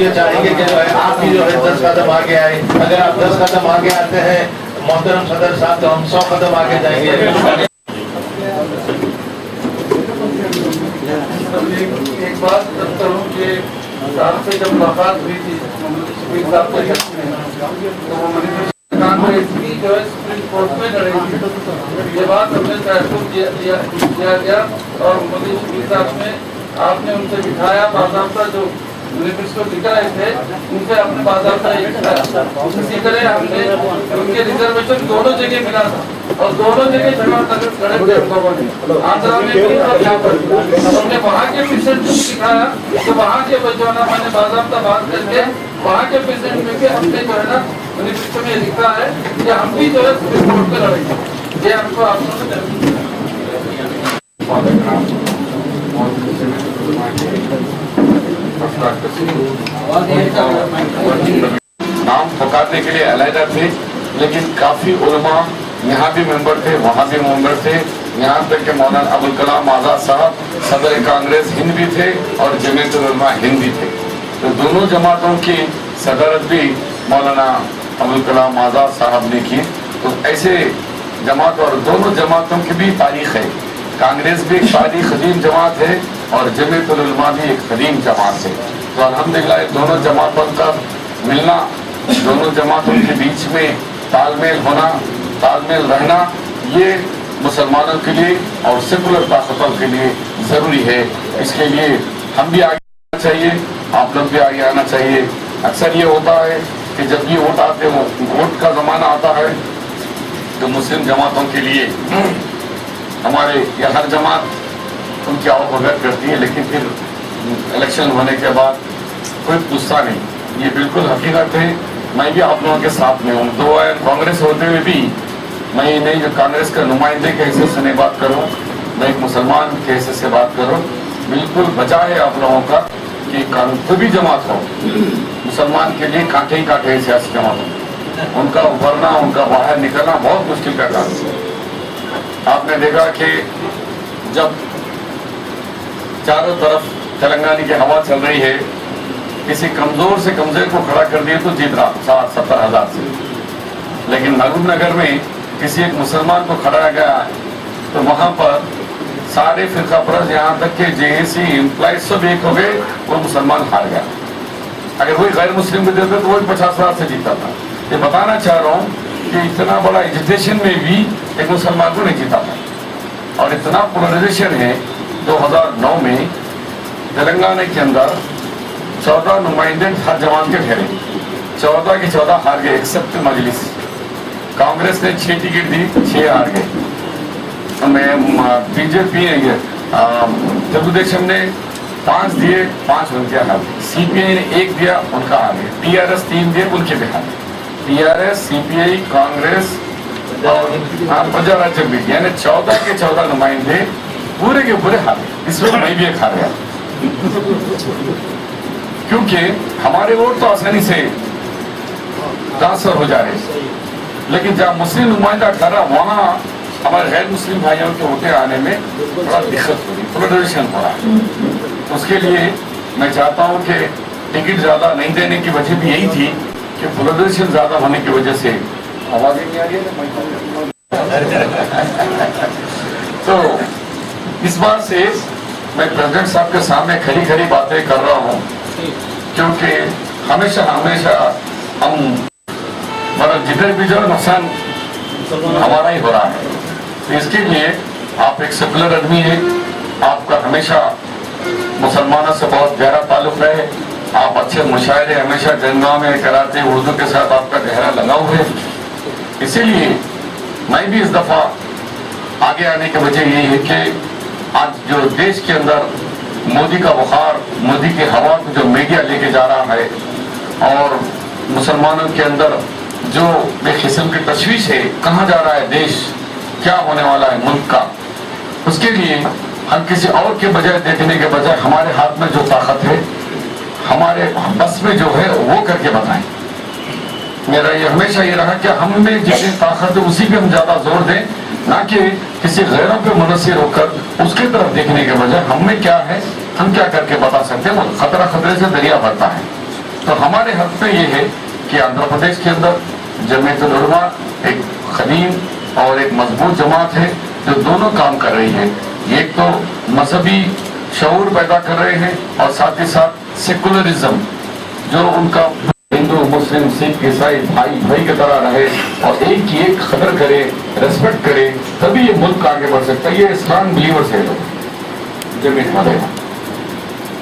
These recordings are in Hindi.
ये चाहेंगे कि जो है आप भी जो है 10 कदम आगे आए। अगर आप 10 कदम आगे आते हैं मोहतरम सदर साहब, तो हम 100 कदम आगे जाएंगे। एक बात करता हूँ कि साहब से जब मुलाकात हुई थी शफीक साहब के तो कांग्रेस की जो है सुप्रीम कोर्ट में लड़ी थी। ये बात हमने तहफुज़ किया गया और मोदी शफीक साहब ने आपने उनसे बिठाया, बाज़ाब्ता जो मैनिफेस्टो लिखा थे उनसे आपने बाज़ाब्ता इसी तरह हमने उनके रिजर्वेशन दोनों जगह मिला था और दोनों जगह जगह खड़े थे लोगों ने, आंध्रा में भी और यहाँ पर हमने वहाँ के पेशेंट को दिखाया तो वहाँ के बचवाना मैंने बाज़ाब्ता बात करके वहाँ के पेशेंट में भी हमने जो है ना मैनिफेस्टो में लिखा है कि हम भी जो है सुप्रीम कोर्ट में लड़ेंगे। ये हमको आप नाम पुकारने के लिए अलहदा थे, लेकिन काफी उलमा यहाँ भी मेंबर थे, वहाँ भी मेंबर थे। यहाँ तक के मौलाना अबुल कलाम आज़ाद साहब सदर कांग्रेस हिंद भी थे और जमीयतुल उलमा हिंद भी थे। तो दोनों जमातों की सदारत भी मौलाना अबुल कलाम आज़ाद साहब ने की। तो ऐसे जमात और दोनों जमातों की भी तारीख है। कांग्रेस भी एक तारीख कदीम जमात है और जमीयतुल उलमा भी एक कदीम जमात है। तो अल्हम्दुलिल्लाह दोनों जमातों का मिलना, दोनों जमातों के बीच में तालमेल होना, तालमेल रहना, ये मुसलमानों के लिए और सेकुलर ताकतों के लिए ज़रूरी है। इसके लिए हम भी आगे आना चाहिए, आप लोग भी आगे आना चाहिए। अक्सर ये होता है कि जब भी वोट आते हो, वोट का ज़माना आता है तो मुस्लिम जमातों के लिए हमारे या हर जमात उनकी आवभगत करती है, लेकिन फिर इलेक्शन होने के बाद कोई पूछता नहीं। ये बिल्कुल हकीकत है। मैं भी आप लोगों के साथ में हूँ। दो कांग्रेस होते हुए भी मैं नहीं जो कांग्रेस का नुमाइंदे के हैसियत से नहीं बात करूँ, मैं एक मुसलमान के हैसियत से बात करूँ। बिल्कुल बचा है आप लोगों का कि कोई भी जमात हो, मुसलमान के लिए कांटे ही कांटे है सियासी जमात, उनका उभरना, उनका बाहर निकलना बहुत मुश्किल का काम है। आपने देखा कि जब चारों तरफ तेलंगाना की हवा चल रही है, किसी कमजोर से कमजोर को खड़ा कर दिए तो जीत रहा 60-70 हज़ार से, लेकिन महबूब नगर में किसी एक मुसलमान को खड़ा गया तो वहां पर सारे फिरका परस्त यहाँ तक के जेएसी एम्प्लॉइज सब एक हो गए, वो मुसलमान हार गया। अगर वही गैर मुस्लिम को देते तो वही 50 हज़ार से जीता था। ये बताना चाह रहा हूँ कि इतना बड़ा एजुकेशन में भी एक मुसलमान को नहीं जीता था और इतना पोलराइजेशन है। 2009 में तेलंगाना के अंदर 14 नुमाइंदे हर जमात के ठहरे, 14 के 14 हार गए एक्सेप्ट मजलिस। कांग्रेस ने 6 टिकट दी, 6 हार गए। बीजेपी तेलुगुदेशम ने 5 दिए, 5 उनके हार गए। सीपीआई ने 1 दिया, उनका हार गया। टीआरएस 3 दिए, उनके भी हार गए। टीआरएस, सीपीआई, कांग्रेस और पंजाब राज्य भी, यानी 14 के 14 नुमाइंदे पूरे के पूरे हार गए। इसमें मैं भी एक हार गया, क्योंकि हमारे वोट तो आसानी से ट्रांसफर हो जा रहे, लेकिन जहाँ मुस्लिम नुमाइंदा ठहरा वहाँ हमारे गैर मुस्लिम भाइयों के वोटें आने में थोड़ा दिक्कत हो रही, पोलराइजेशन हो रहा है। उसके लिए मैं चाहता हूँ कि टिकट ज़्यादा नहीं देने की वजह भी यही थी कि पोलराइजेशन ज़्यादा होने की वजह से आवाज़ नहीं आ रही है। तो इस बार से मैं प्रेसिडेंट साहब के सामने खरी खरी बातें कर रहा हूँ, क्योंकि हमेशा हमेशा हम मतलब जिधर भी जो नुकसान हमारा ही हो रहा है। तो इसके लिए आप एक सेकुलर आदमी है, आपका हमेशा मुसलमानों से बहुत गहरा ताल्लुक रहे, आप अच्छे मुशायरे हमेशा जनगांव में कराते, उर्दू के साथ आपका गहरा लगाव है। इसीलिए मैं भी इस दफा आगे आने की वजह यही है कि आज जो देश के अंदर मोदी का बुखार, मोदी की हवा को जो मीडिया लेके जा रहा है और मुसलमानों के अंदर जो बेकिस्म की तशवीश है, कहाँ जा रहा है देश, क्या होने वाला है मुल्क का, उसके लिए हम किसी और के बजाय देखने के बजाय हमारे हाथ में जो ताकत है, हमारे बस में जो है वो करके बताएं। मेरा ये हमेशा ये रहा कि हम में जितनी ताकत है उसी पे हम ज्यादा जोर दें, ना कि किसी गैरों पे मुनसिर होकर उसकी तरफ देखने के बजाय हम में क्या है, हम क्या करके बता सकते हैं। वो खतरे से दरिया भरता है। तो हमारे हक में ये है कि आंध्र प्रदेश के अंदर जमीयतुल उलमा एक खलीम और एक मजबूत जमात है जो दोनों काम कर रही है। एक तो मजहबी शऊर पैदा कर रहे हैं और साथ ही साथ सेकुलरिज्म जो उनका हिंदू मुस्लिम सिख ईसाई भाई भाई की तरह रहे और एक की एक कदर करे, रेस्पेक्ट करे, तभी ये मुल्क आगे बढ़ सकता है। ये इस्लाम बिलीवर्स है लोग जमीन वाले।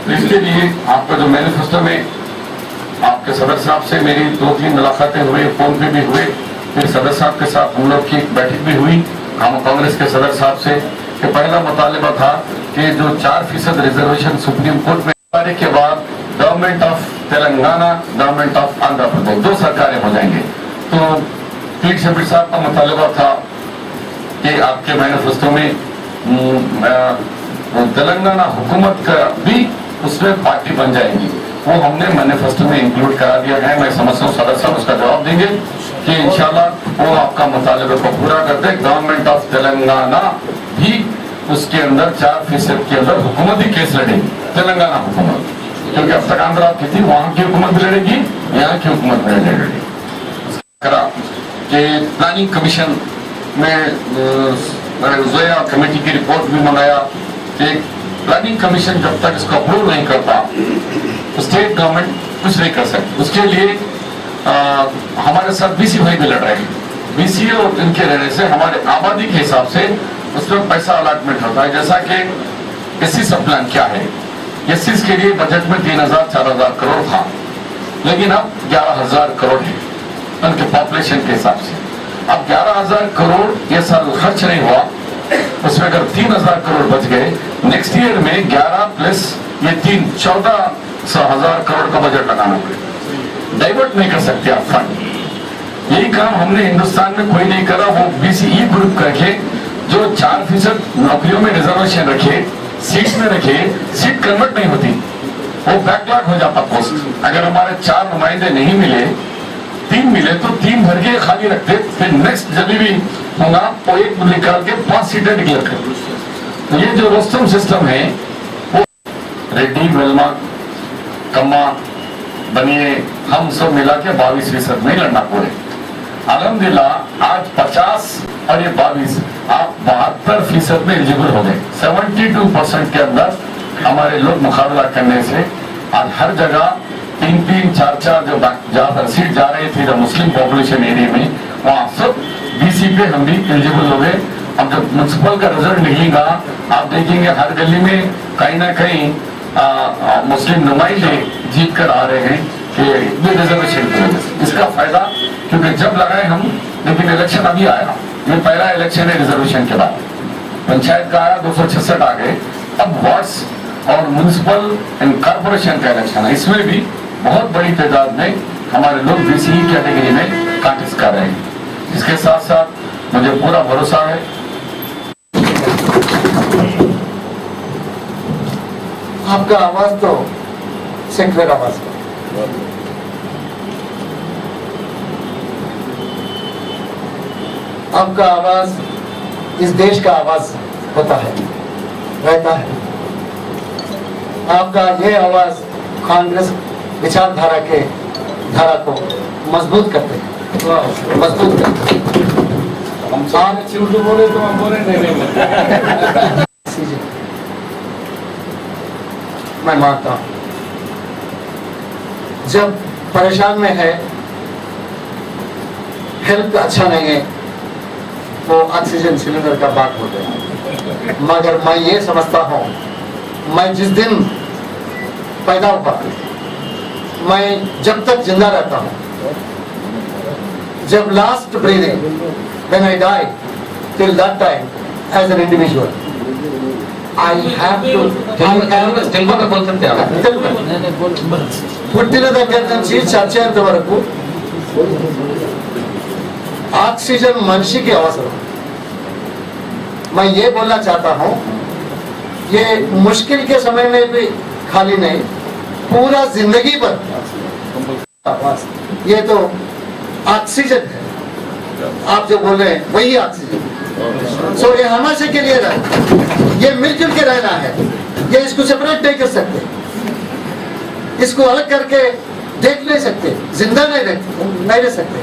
तो इसके लिए आपका जो मैनिफेस्टो में आपके सदर साहब से मेरी 2-3 मुलाकातें हुई, फोन पे भी हुए, फिर सदर साहब के साथ हम लोग की बैठक भी हुई हम कांग्रेस के सदर साहब से कि पहला मुतालिबा था कि जो 4% रिजर्वेशन सुप्रीम कोर्ट में आने के बाद government of Telangana, government of Andhra Pradesh 2 सरकारें हो जाएंगे। तो पीर शबीर साहब का मुतालिबा था कि आपके मैनिफेस्टो में तेलंगाना हुकूमत का भी उसमें पार्टी बन जाएगी, वो हमने मैनिफेस्टो में इंक्लूड करा दिया है। मैं समझता हूँ सदर साहब उसका जवाब देंगे कि इंशाल्लाह वो आपका मुतालिबे को पूरा कर दे। गवर्नमेंट ऑफ तेलंगाना भी उसके अंदर 4% के अंदर हुकूमती केस लड़ेगी, तेलंगाना हुकूमत, क्योंकि अब तक आंध्र की थी, वहां की हुकूमत भी लड़ेगी, यहाँ की हुकूमत भी लड़ेगी। करा कि प्लानिंग कमीशन में जोया कमेटी की रिपोर्ट भी मंगाया कि प्लानिंग कमीशन जब तक इसको अप्रूव नहीं करता तो स्टेट गवर्नमेंट कुछ नहीं कर सकती। उसके लिए हमारे साथ बीसी भाई भी लड़ रहे हैं। बीसी और इनके रहने से हमारे आबादी के हिसाब से उसमें पैसा अलॉटमेंट होता है। जैसा कि एससी सब प्लान क्या है, एससी के लिए बजट में 3,000-4,000 करोड़ था, लेकिन अब 11,000 करोड़ है उनके पॉपुलेशन के हिसाब से। अब 11,000 करोड़ ये साल खर्च नहीं हुआ, उसमें अगर 3,000 करोड़ बच गए, नेक्स्ट ईयर में 11 प्लस ये 14,000 करोड़ का बजट लगाना पड़ेगा। डाइवर्ट नहीं कर सकते आप फंड। यही काम हमने हिंदुस्तान में कोई नहीं करा। वो बीसीई ग्रुप करके जो 4% नौकरियों में रिजर्वेशन रखे, सीट में रखे, सीट कन्वर्ट नहीं होती, वो बैकलॉग हो जाता पोस्ट। अगर हमारे 4 नुमाइंदे नहीं मिले, 3 मिले तो 3 भर के खाली रखते, फिर नेक्स्ट जब भी होगा वो 1 निकाल के 5 सीटें डिक्लेयर कर। तो ये जो रोस्टम सिस्टम है वो रेड्डी, वेल्मा, कम्मा, बनिए, हम सब मिला के 22% नहीं लड़ना पूरे। अल्हम्दुलिल्लाह आज 50 और ये 22 आप 72% में एलिजिबल हो गए। 72% के अंदर हमारे लोग मुकाबला करने से आज हर जगह 3-3, 4-4 जो ज्यादा सीट जा रही थी मुस्लिम पॉपुलेशन एरिया में, वहाँ सब बीसी पे हम भी एलिजिबल हो गए। अब जब म्युनिसिपल का रिजल्ट निकलेगा आप देखेंगे हर गली में कहीं ना कहीं मुस्लिम नुमाइंदे जीत कर आ रहे हैं कि रिजर्वेशन की वजह से। इसका फायदा क्योंकि जब लगाए हम, लेकिन इलेक्शन अभी आया, ये पहला इलेक्शन है रिजर्वेशन के बाद। पंचायत का आया 266 आ गए, अब वार्ड्स और म्युनिसिपल एंड कॉर्पोरेशन का इलेक्शन है, इसमें भी बहुत बड़ी तादाद में हमारे लोग बीसीई कैटेगरी में कांटेस्ट कर रहे हैं। इसके साथ साथ मुझे पूरा भरोसा है आपका आवाज तो सेक्युलर आवाज है, आपका आवाज इस देश का आवाज होता है, रहता है। आपका ये आवाज कांग्रेस विचारधारा के धारा को मजबूत करते हैं, मजबूत करते हैं। हम झूठ बोले तो हम बोले नहीं। मैं मानता हूं जब परेशान में है, हेल्थ अच्छा नहीं है, वो ऑक्सीजन सिलेंडर का बात होता है। मगर मैं ये समझता हूं, मैं जिस दिन पैदा हुआ, मैं जब तक जिंदा रहता हूं, जब last breathing, when I die, till that time, as an individual, I have to. పుట్టిన దగ్గర నుంచి చచ్చేంత వరకు ऑक्सीजन मनुष्य की అవసరం। मैं ये बोलना चाहता हूँ, ये मुश्किल के समय में भी खाली नहीं, पूरा जिंदगी भर ये तो ऑक्सीजन है। आप जो बोल रहे हैं वही ऑक्सीजन। सो ये हमेशा के लिए रहे, ये मिलजुल के रहना है, ये इसको सेपरेट नहीं कर सकते। इसको अलग करके देख नहीं सकते, जिंदा नहीं रह सकते।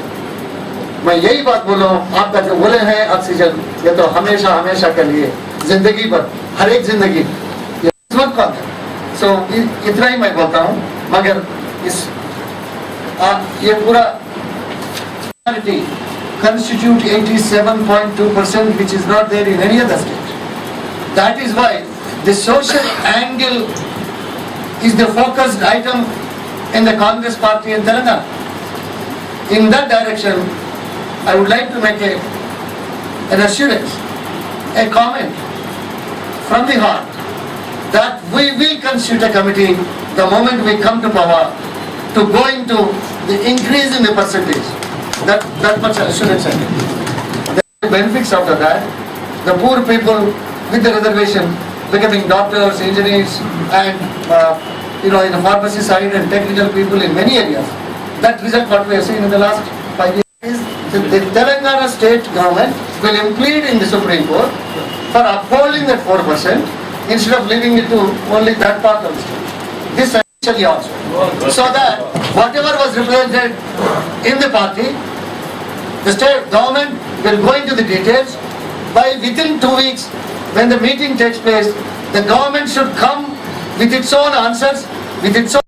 मैं यही बात बोल रहा हूँ, आपका जो बोले हैं ऑक्सीजन, ये तो हमेशा हमेशा के लिए, जिंदगी भर, हर एक जिंदगी, ये किस्मत का है। सो इतना ही मैं बोलता हूँ। मगर इस ये पूरा constitute 87.2%, which is not there in any other state. That is why the social angle is the focused item in the Congress party in Telangana. In that direction, I would like to make an assurance, a comment from the heart that we will constitute a committee the moment we come to power to go into the increase in the percentage. That much assurance I give. The benefits after that, the poor people with the reservation becoming doctors, engineers, and in the pharmacy side and technical people in many areas. That result what we have seen in the last 5 years is that the Telangana state government will plead in the Supreme Court for upholding that 4% instead of leaving it to only that part of the state. This essentially also. So that whatever was represented in the party, the state government will go into the details. By within 2 weeks, when the meeting takes place, the government should come with its own answers, with its own